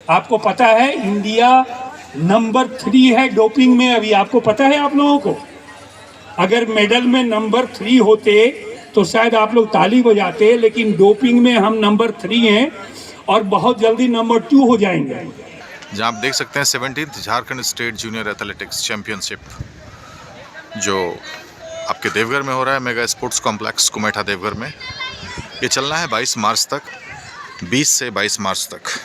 आपको पता है इंडिया नंबर 3 है डोपिंग में अभी, आपको पता है आप लोगों को? अगर मेडल में नंबर 3 होते तो शायद आप लोग ताली बजाते, लेकिन डोपिंग में हम नंबर 3 हैं और बहुत जल्दी नंबर 2 हो जाएंगे। जहाँ आप देख सकते हैं 17th Jharkhand state junior athletics championship जो आपके देवघर में हो रहा है, मेगा स्पोर्ट्स कॉम्प्लेक्स कुमेठा देवघर में। ये चलना है 22 मार्च तक, 20 से 22 मार्च तक।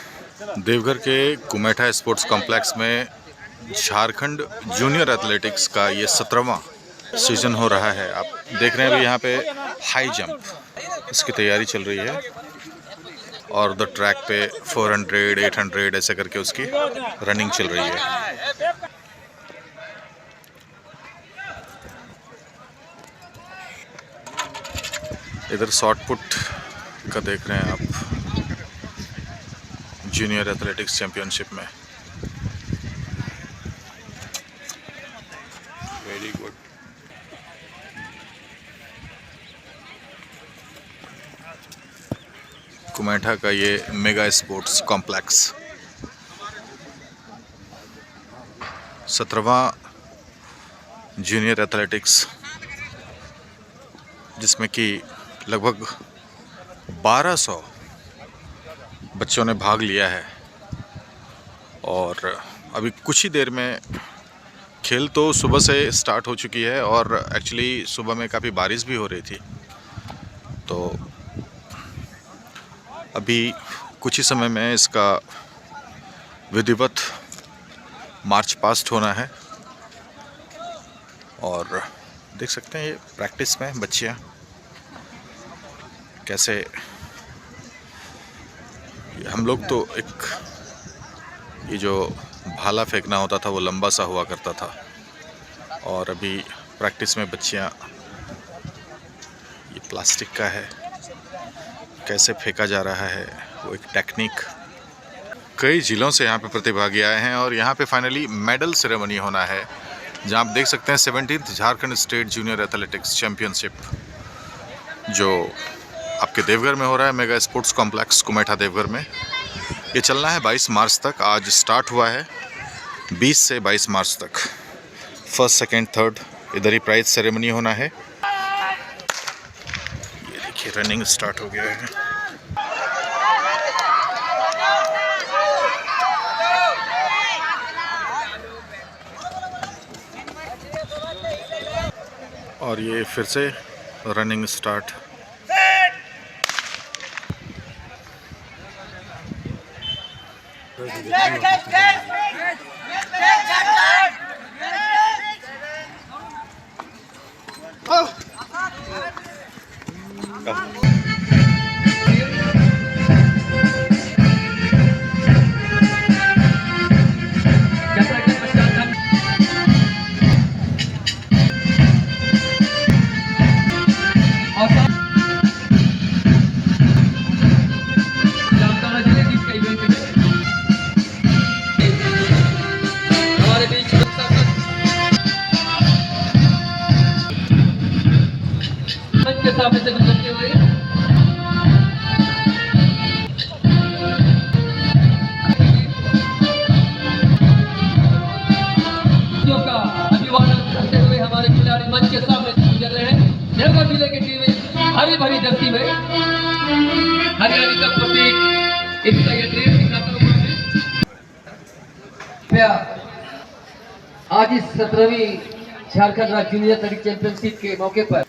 देवघर के कुमेठा स्पोर्ट्स कॉम्प्लेक्स में झारखंड जूनियर एथलेटिक्स का ये 17वां सीजन हो रहा है। आप देख रहे हैं अभी यहाँ पे हाई जंप, इसकी तैयारी चल रही है और द ट्रैक पे 400, 800 ऐसे करके उसकी रनिंग चल रही है। इधर शॉट पुट का देख रहे हैं आप जूनियर एथलेटिक्स चैंपियनशिप में। Very good. कुमेठा का ये मेगा स्पोर्ट्स कॉम्प्लेक्स 17वां जूनियर एथलेटिक्स, जिसमें कि लगभग 1200 बच्चों ने भाग लिया है। और अभी कुछ ही देर में खेल तो सुबह से स्टार्ट हो चुकी है और एक्चुअली सुबह में काफ़ी बारिश भी हो रही थी, तो अभी कुछ ही समय में इसका विधिवत मार्च पास्ट होना है। और देख सकते हैं ये प्रैक्टिस में बच्चियाँ कैसे, हम लोग तो एक ये जो भाला फेंकना होता था वो लंबा सा हुआ करता था, और अभी प्रैक्टिस में बच्चियाँ ये प्लास्टिक का है, कैसे फेंका जा रहा है वो एक टेक्निक। कई जिलों से यहाँ पे प्रतिभागी आए हैं और यहाँ पे फाइनली मेडल सेरेमनी होना है, जहाँ आप देख सकते हैं 17th Jharkhand state junior athletics championship जो आपके देवघर में हो रहा है, मेगा स्पोर्ट्स कॉम्प्लेक्स कुमेठा देवघर में। ये चलना है 22 मार्च तक। आज स्टार्ट हुआ है 20 से 22 मार्च तक। फर्स्ट, सेकंड, थर्ड इधर ही प्राइज सेरेमनी होना है। ये देखिए रनिंग स्टार्ट हो गया है। और ये फिर से रनिंग स्टार्ट। के सामने से गुजरते हुए का अभिवादन करते हुए हमारे खिलाड़ी मंच के सामने से गुजर रहे हैं। देवघर जिले की टीम हरी भरी धरती में हरियाणी का प्रतीक इसका ये ड्रेस दिखाता हुआ आज इस 17वीं झारखंड राज्य जूनियर एथलेटिक्स चैंपियनशिप के मौके पर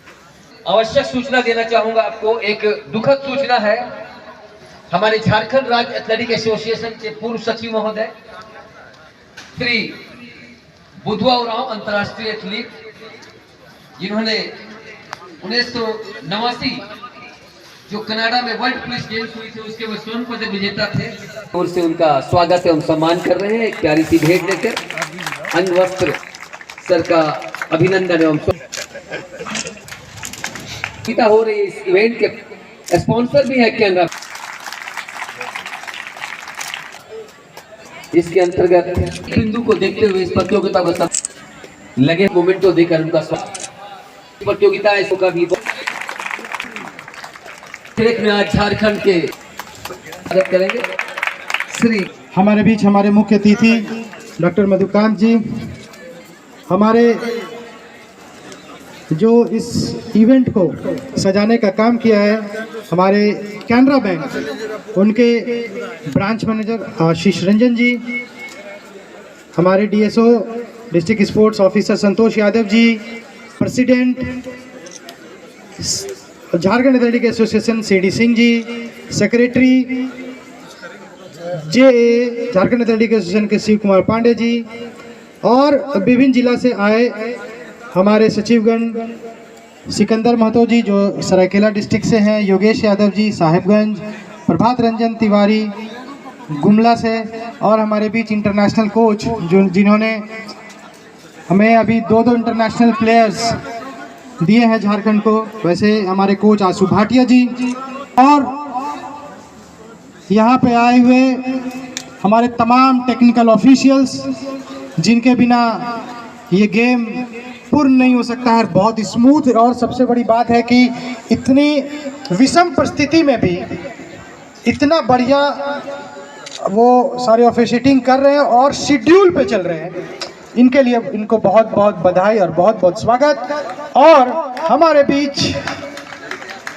आवश्यक सूचना देना चाहूंगा आपको। एक दुखद सूचना है। हमारे झारखंड राज्य एथलेटिक एसोसिएशन के पूर्व सचिव महोदय श्री बुधवा उरांव अंतर्राष्ट्रीय एथलीट, जिन्होंने 1989 जो कनाडा में वर्ल्ड पुलिस गेम्स हुई थी उसके वो स्वर्ण पदक विजेता थे, और से उनका स्वागत एवं सम्मान कर रहे हैं। एक प्यारी सी भेंट देकर अंग वस्त्र सर का अभिनंदन एवं हो रही है। इस इवेंट के स्पॉन्सर भी है कैनरा। इसके अंतर्गत बिंदु को देखते हुए इस प्रतियोगिता को लगे मोमेंटो देकर उनका स्वागत। प्रतियोगिता इसको का भी में आज झारखंड के स्वागत करेंगे श्री हमारे बीच हमारे मुख्य अतिथि डॉक्टर मधुकांत जी, हमारे जो इस इवेंट को सजाने का काम किया है हमारे कैनरा बैंक उनके ब्रांच मैनेजर आशीष रंजन जी, हमारे DSO district sports officer Santosh Yadav ji, president Jharkhand athletic association CD Singh ji, secretary J Jharkhand athletic association के शिव कुमार पांडे जी और विभिन्न जिला से आए हमारे सचिवगण सिकंदर महतो जी जो सरायकेला डिस्ट्रिक्ट से हैं, योगेश यादव जी साहिबगंज, प्रभात रंजन तिवारी गुमला से और हमारे बीच इंटरनेशनल कोच जिन्होंने हमें अभी दो इंटरनेशनल प्लेयर्स दिए हैं झारखंड को, वैसे हमारे कोच आशु भाटिया जी और यहाँ पे आए हुए हमारे तमाम टेक्निकल ऑफिशियल्स जिनके बिना ये गेम पूर्ण नहीं हो सकता है। बहुत स्मूथ और सबसे बड़ी बात है कि इतनी विषम परिस्थिति में भी इतना बढ़िया वो सारे ऑफिशिएटिंग कर रहे हैं और शेड्यूल पे चल रहे हैं, इनके लिए इनको बहुत बहुत बधाई और बहुत बहुत स्वागत। और हमारे बीच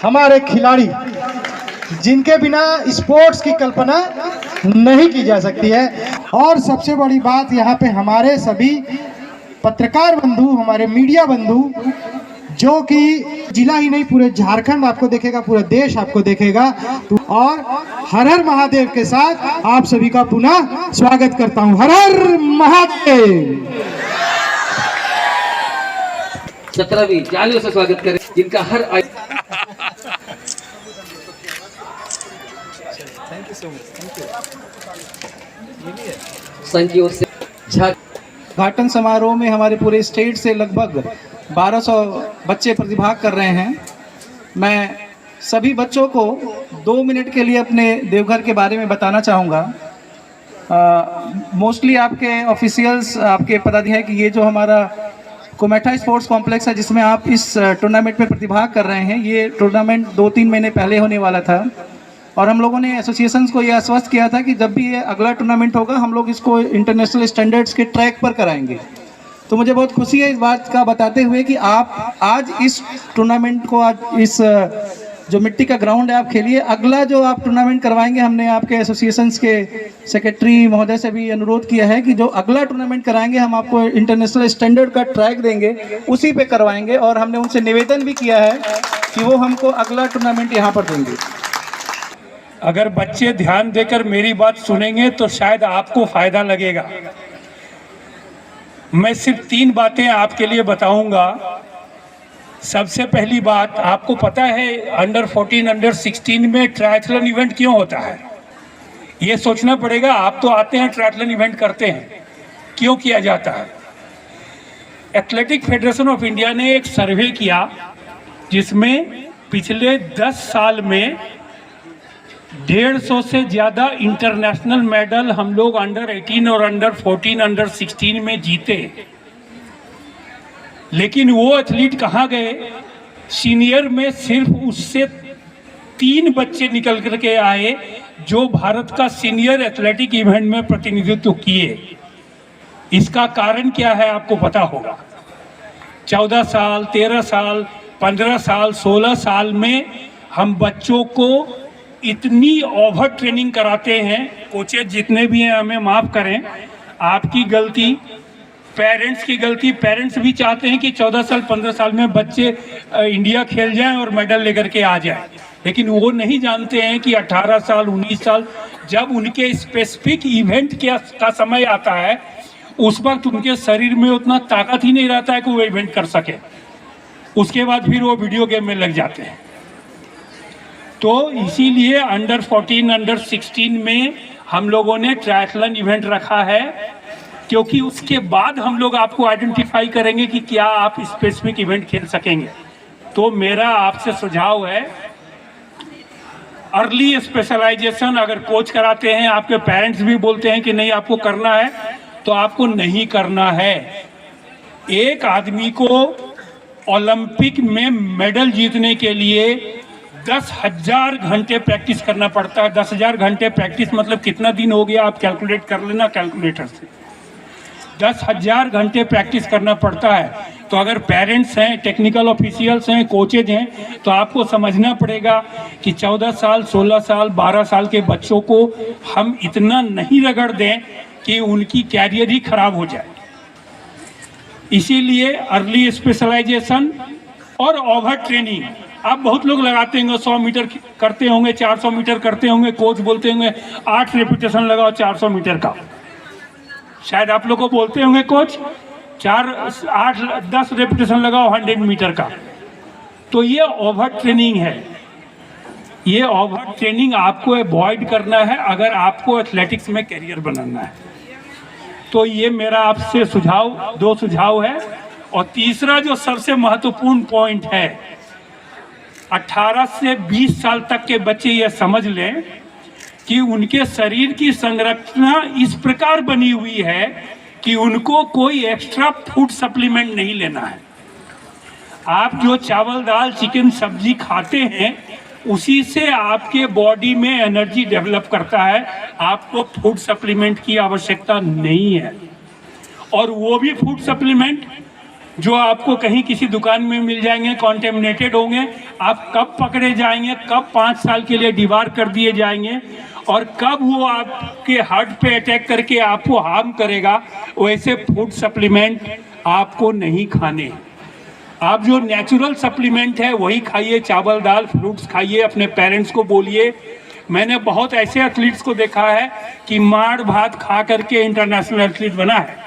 हमारे खिलाड़ी जिनके बिना स्पोर्ट्स की कल्पना नहीं की जा सकती है और सबसे बड़ी बात यहाँ पे हमारे सभी पत्रकार बंधु, हमारे मीडिया बंधु जो कि जिला ही नहीं पूरे झारखंड आपको देखेगा, पूरा देश आपको देखेगा। तो और हर हर महादेव के साथ आप सभी का पुनः स्वागत करता हूं। हर हर महादेव। 17वीं तालियों से स्वागत करें जिनका हर संख्या से उद्घाटन समारोह में हमारे पूरे स्टेट से लगभग 1200 बच्चे प्रतिभाग कर रहे हैं। मैं सभी बच्चों को 2 मिनट के लिए अपने देवघर के बारे में बताना चाहूँगा। मोस्टली आपके ऑफिशियल्स आपके पता है कि ये जो हमारा कुमेठा स्पोर्ट्स कॉम्प्लेक्स है जिसमें आप इस टूर्नामेंट में प्रतिभाग कर रहे हैं, ये टूर्नामेंट 2-3 महीने पहले होने वाला था और हम लोगों ने एसोसिएशंस को ये आश्वस्त किया था कि जब भी ये अगला टूर्नामेंट होगा हम लोग इसको इंटरनेशनल स्टैंडर्ड्स के ट्रैक पर कराएंगे। तो मुझे बहुत खुशी है इस बात का बताते हुए कि आप आज इस टूर्नामेंट को, आज इस जो मिट्टी का ग्राउंड है आप खेलिए। अगला जो आप टूर्नामेंट करवाएंगे, हमने आपके एसोसिएशंस के सेक्रेटरी महोदय से भी अनुरोध किया है कि जो अगला टूर्नामेंट कराएंगे हम आपको इंटरनेशनल स्टैंडर्ड का ट्रैक देंगे, उसी पे करवाएंगे और हमने उनसे निवेदन भी किया है कि वो हमको अगला टूर्नामेंट यहाँ पर देंगे। अगर बच्चे ध्यान देकर मेरी बात सुनेंगे तो शायद आपको फायदा लगेगा। मैं सिर्फ 3 बातें आपके लिए बताऊंगा। सबसे पहली बात, आपको पता है अंडर 14 अंडर 16 में ट्रायथलॉन इवेंट क्यों होता है? ये सोचना पड़ेगा। आप तो आते हैं ट्रायथलॉन इवेंट करते हैं, क्यों किया जाता है? एथलेटिक फेडरेशन ऑफ इंडिया ने एक सर्वे किया जिसमें पिछले 10 साल में 150 से ज़्यादा इंटरनेशनल मेडल हम लोग अंडर 18 और अंडर 14 अंडर 16 में जीते। लेकिन वो एथलीट कहाँ गए? सीनियर में सिर्फ उससे 3 बच्चे निकल करके आए जो भारत का सीनियर एथलेटिक इवेंट में प्रतिनिधित्व किए। इसका कारण क्या है आपको पता होगा। 14 साल, 13 साल, 15 साल, 16 साल में हम बच्चों को इतनी ओवर ट्रेनिंग कराते हैं। कोचेज जितने भी हैं हमें माफ़ करें, आपकी गलती, पेरेंट्स की गलती। पेरेंट्स भी चाहते हैं कि 14 साल 15 साल में बच्चे इंडिया खेल जाएं और मेडल लेकर के आ जाएं, लेकिन वो नहीं जानते हैं कि 18 साल 19 साल जब उनके स्पेसिफिक इवेंट का समय आता है, उस वक्त उनके शरीर में उतना ताकत ही नहीं रहता है कि वो इवेंट कर सके। उसके बाद फिर वो वीडियो गेम में लग जाते हैं। तो इसीलिए अंडर 14 अंडर 16 में हम लोगों ने ट्रायथलॉन इवेंट रखा है, क्योंकि उसके बाद हम लोग आपको आइडेंटिफाई करेंगे कि क्या आप स्पेसिफिक इवेंट खेल सकेंगे। तो मेरा आपसे सुझाव है, अर्ली स्पेशलाइजेशन अगर कोच कराते हैं, आपके पेरेंट्स भी बोलते हैं कि नहीं आपको करना है, तो आपको नहीं करना है। एक आदमी को ओलंपिक में मेडल जीतने के लिए 10,000 घंटे प्रैक्टिस करना पड़ता है। 10,000 घंटे प्रैक्टिस मतलब कितना दिन हो गया, आप कैलकुलेट कर लेना कैलकुलेटर से। 10,000 घंटे प्रैक्टिस करना पड़ता है। तो अगर पेरेंट्स हैं, टेक्निकल ऑफिशियल्स हैं, कोचेज हैं, तो आपको समझना पड़ेगा कि 14 साल, 16 साल, 12 साल के बच्चों को हम इतना नहीं रगड़ दें कि उनकी कैरियर ही खराब हो जाए। इसीलिए अर्ली स्पेशलाइजेशन और ओवर ट्रेनिंग। आप बहुत लोग लगाते होंगे, 100 मीटर करते होंगे, 400 मीटर करते होंगे, कोच बोलते होंगे 8 रेपिटेशन लगाओ 400 मीटर का। शायद आप लोग को बोलते होंगे कोच 10 रेपिटेशन लगाओ 100 मीटर का। तो ये ओवर ट्रेनिंग है। ये ओवर ट्रेनिंग आपको अवॉइड करना है अगर आपको एथलेटिक्स में करियर बनाना है। तो ये मेरा आपसे सुझाव, 2 सुझाव है। और तीसरा जो सबसे महत्वपूर्ण पॉइंट है, 18 से 20 साल तक के बच्चे ये समझ लें कि उनके शरीर की संरचना इस प्रकार बनी हुई है कि उनको कोई एक्स्ट्रा फूड सप्लीमेंट नहीं लेना है। आप जो चावल, दाल, चिकन, सब्जी खाते हैं उसी से आपके बॉडी में एनर्जी डेवलप करता है। आपको फूड सप्लीमेंट की आवश्यकता नहीं है। और वो भी फूड सप्लीमेंट जो आपको कहीं किसी दुकान में मिल जाएंगे, कॉन्टेमिनेटेड होंगे। आप कब पकड़े जाएंगे, कब 5 साल के लिए डिबार कर दिए जाएंगे और कब वो आपके हार्ट पे अटैक करके आपको हार्म करेगा, वैसे फूड सप्लीमेंट आपको नहीं खाने। आप जो नेचुरल सप्लीमेंट है वही खाइए, चावल, दाल, फ्रूट्स खाइए। अपने पेरेंट्स को बोलिए। मैंने बहुत ऐसे एथलीट्स को देखा है कि माड़ भात खा करके इंटरनेशनल एथलीट बना है।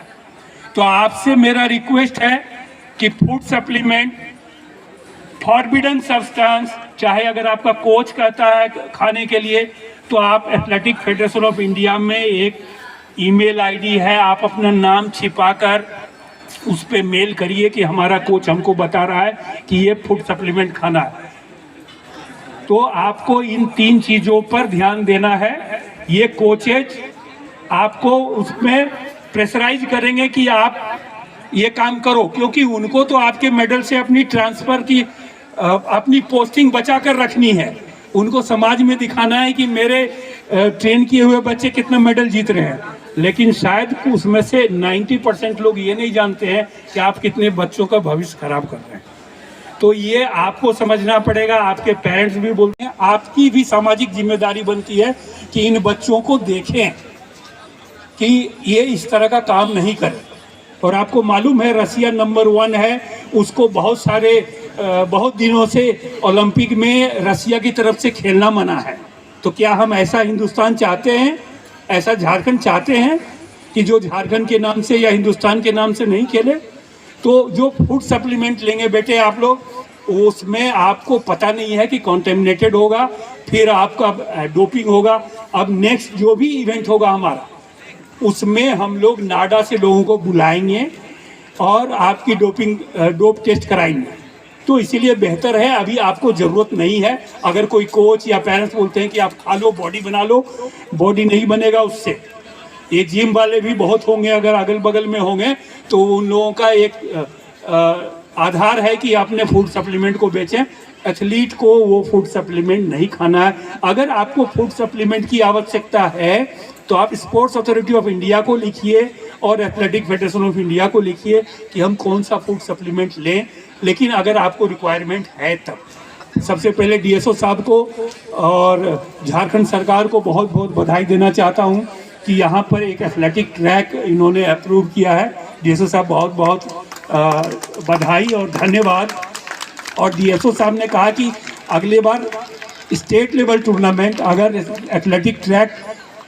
तो आपसे मेरा रिक्वेस्ट है कि फूड सप्लीमेंट फॉरबिडन सब्सटेंस, चाहे अगर आपका कोच कहता है खाने के लिए, तो आप एथलेटिक फेडरेशन ऑफ इंडिया में एक ईमेल आईडी है, आप अपना नाम छिपाकर उस पे मेल करिए कि हमारा कोच हमको बता रहा है कि ये फूड सप्लीमेंट खाना है। तो आपको इन 3 चीज़ों पर ध्यान देना है। ये कोचेज आपको उसमें प्रेशराइज करेंगे कि आप ये काम करो, क्योंकि उनको तो आपके मेडल से अपनी ट्रांसफ़र की अपनी पोस्टिंग बचा कर रखनी है। उनको समाज में दिखाना है कि मेरे ट्रेन किए हुए बच्चे कितना मेडल जीत रहे हैं। लेकिन शायद उसमें से 90% लोग ये नहीं जानते हैं कि आप कितने बच्चों का भविष्य खराब कर रहे हैं। तो ये आपको समझना पड़ेगा। आपके पेरेंट्स भी बोलते हैं, आपकी भी सामाजिक जिम्मेदारी बनती है कि इन बच्चों को देखें कि ये इस तरह का काम नहीं करें। और आपको मालूम है रसिया नंबर 1 है, उसको बहुत दिनों से ओलंपिक में रसिया की तरफ से खेलना मना है। तो क्या हम ऐसा हिंदुस्तान चाहते हैं, ऐसा झारखंड चाहते हैं कि जो झारखंड के नाम से या हिंदुस्तान के नाम से नहीं खेले? तो जो फूड सप्लीमेंट लेंगे बेटे आप लोग, उसमें आपको पता नहीं है कि कॉन्टेमिनेटेड होगा, फिर आपका डोपिंग होगा। अब नेक्स्ट जो भी इवेंट होगा हमारा, उसमें हम लोग नाडा से लोगों को बुलाएंगे और आपकी डोप टेस्ट कराएंगे। तो इसीलिए बेहतर है, अभी आपको ज़रूरत नहीं है। अगर कोई कोच या पेरेंट्स बोलते हैं कि आप खा लो, बॉडी बना लो, बॉडी नहीं बनेगा उससे। ये जिम वाले भी बहुत होंगे, अगर अगल बगल में होंगे तो उन लोगों का एक आधार है कि आपने फूड सप्लीमेंट को बेचें। एथलीट को वो फूड सप्लीमेंट नहीं खाना है। अगर आपको फूड सप्लीमेंट की आवश्यकता है तो आप स्पोर्ट्स अथॉरिटी ऑफ इंडिया को लिखिए और एथलेटिक फेडरेशन ऑफ इंडिया को लिखिए कि हम कौन सा फूड सप्लीमेंट लें। लेकिन अगर आपको रिक्वायरमेंट है तब। सबसे पहले डीएसओ साहब को और झारखंड सरकार को बहुत बहुत बधाई देना चाहता हूं कि यहाँ पर एक एथलेटिक ट्रैक इन्होंने अप्रूव किया है। डीएसओ साहब बहुत बहुत बधाई और धन्यवाद। और डीएसओ साहब ने कहा कि अगले बार स्टेट लेवल टूर्नामेंट, अगर एथलेटिक ट्रैक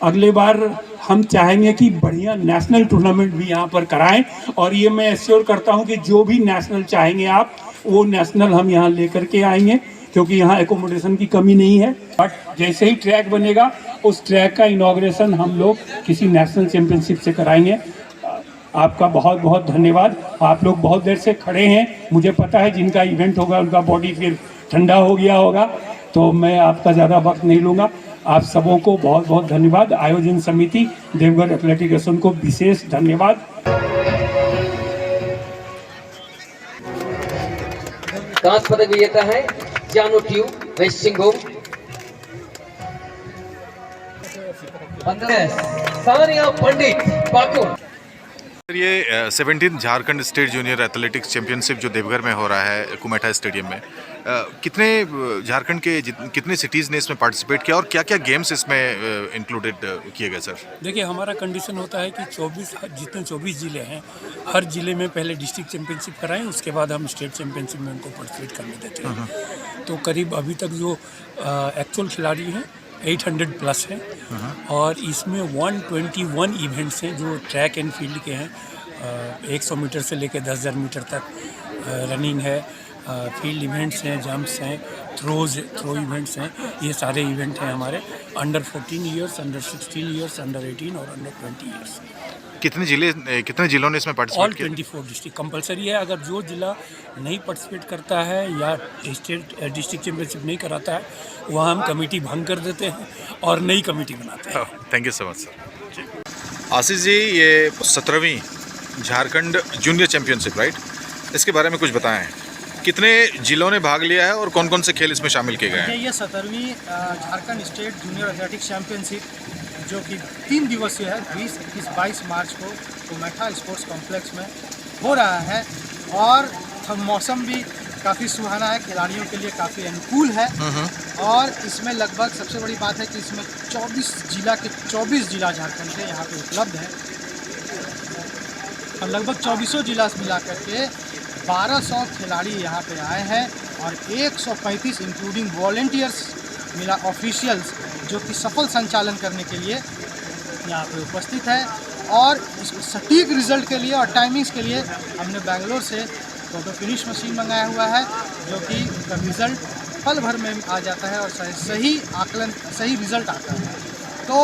अगले बार हम चाहेंगे कि बढ़िया नेशनल टूर्नामेंट भी यहाँ पर कराएं। और ये मैं एश्योर करता हूँ कि जो भी नेशनल चाहेंगे आप, वो नेशनल हम यहाँ लेकर के आएंगे, क्योंकि यहाँ एकोमोडेशन की कमी नहीं है। बट जैसे ही ट्रैक बनेगा उस ट्रैक का इनॉग्रेशन हम लोग किसी नेशनल चैम्पियनशिप से कराएंगे। आपका बहुत बहुत धन्यवाद। आप लोग बहुत देर से खड़े हैं, मुझे पता है जिनका इवेंट होगा उनका बॉडी फिर ठंडा हो गया होगा, तो मैं आपका ज़्यादा वक्त नहीं लूँगा। आप सबों को बहुत बहुत धन्यवाद। आयोजन समिति देवघर एथलेटिक एसोसिएशन को विशेष धन्यवाद। कांस्य पदक विजेता है जानू ट्यूब। वेस्ट सिंगो 15 सानिया पंडित पाकुड़। ये 17th Jharkhand state junior athletics championship जो देवघर में हो रहा है कुमेठा स्टेडियम में, कितने झारखंड के कितने सिटीज़ ने इसमें पार्टिसिपेट किया और क्या क्या गेम्स इसमें इंक्लूडेड किए गए सर? देखिए, हमारा कंडीशन होता है कि 24 ज़िले हैं, हर ज़िले में पहले डिस्ट्रिक्ट चैंपियनशिप कराएं, उसके बाद हम स्टेट चैंपियनशिप में उनको पार्टिसिपेट करने देते हैं। तो करीब अभी तक जो एक्चुअल खिलाड़ी हैं 800 प्लस हैं और इसमें 121 इवेंट्स हैं जो ट्रैक एंड फील्ड के हैं। 100 मीटर से लेकर 10,000 मीटर तक रनिंग है, फील्ड इवेंट्स हैं, जंप्स हैं, थ्रो इवेंट्स हैं। ये सारे इवेंट हैं हमारे under 14 years, under 16 years, under 18 और अंडर 20 ईयर्स। कितने जिलों ने इसमें ऑल पार्टिसिपेट किया? 24 डिस्ट्रिक्ट कंपलसरी है। अगर जो जिला नहीं पार्टिसिपेट करता है या डिस्ट्रिक्ट चैंपियनशिप नहीं कराता है, वहाँ हम कमेटी भंग कर देते हैं और नई कमेटी बनाते हैं। Thank you so much sir. Ashish ji, ये 17वीं झारखंड जूनियर चैंपियनशिप राइट, इसके बारे में कुछ बताएं। कितने जिलों ने भाग लिया है और कौन कौन से खेल इसमें शामिल किए गए हैं? ये 17वीं Jharkhand state junior athletics championship जो कि 3 दिवसीय है, 20, 21, 22 मार्च को कुमेठा स्पोर्ट्स कॉम्प्लेक्स में हो रहा है। और मौसम भी काफ़ी सुहाना है, खिलाड़ियों के लिए काफ़ी अनुकूल है। और इसमें लगभग सबसे बड़ी बात है कि इसमें 24 जिला झारखंड के यहाँ पे उपलब्ध है और लगभग 24 जिला मिला करके 1200 खिलाड़ी यहाँ पे आए हैं और 135 इंक्लूडिंग वॉलेंटियर्स मिला ऑफिशियल्स जो कि सफल संचालन करने के लिए यहाँ पे उपस्थित है। और इस सटीक रिजल्ट के लिए और टाइमिंग्स के लिए हमने बेंगलोर से फोटो फिनिश मशीन मंगाया हुआ है जो कि उनका रिज़ल्ट पल भर में आ जाता है और सही रिज़ल्ट आता है। तो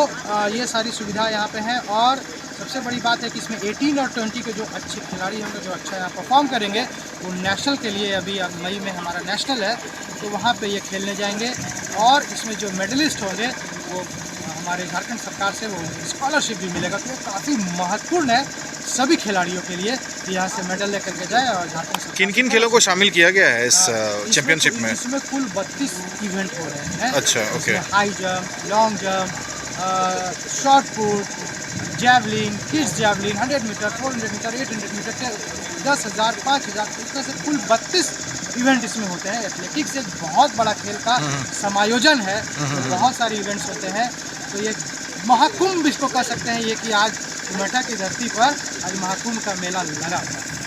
ये सारी सुविधा यहाँ पे हैं। और सबसे बड़ी बात है कि इसमें 18 और 20 के जो अच्छे खिलाड़ी होंगे, जो अच्छा यहाँ परफॉर्म करेंगे, वो नेशनल के लिए अभी अब मई में हमारा नेशनल है तो वहाँ पे ये खेलने जाएंगे। और इसमें जो मेडलिस्ट होंगे वो हमारे झारखंड सरकार से वो स्कॉलरशिप भी मिलेगा। तो काफ़ी महत्वपूर्ण है सभी खिलाड़ियों के लिए कि यहाँ से मेडल लेकर के जाए। और झारखंड किन किन खेलों को शामिल किया गया है इस चैंपियनशिप में? इसमें कुल 32 इवेंट हो रहे हैं। अच्छा, okay. High jump, long jump, short put, javelin, kids javelin, 100 metre, 400 metre, 800 metre, 10,000, 5,000, इस तरह से कुल 32 इवेंट इसमें होते हैं। एथलेटिक्स एक बहुत बड़ा खेल का समायोजन है, तो बहुत सारे इवेंट्स होते हैं। तो ये महाकुंभ इसको कह सकते हैं ये कि आज कुमेठा की धरती पर आज महाकुंभ का मेला लगा हुआ है।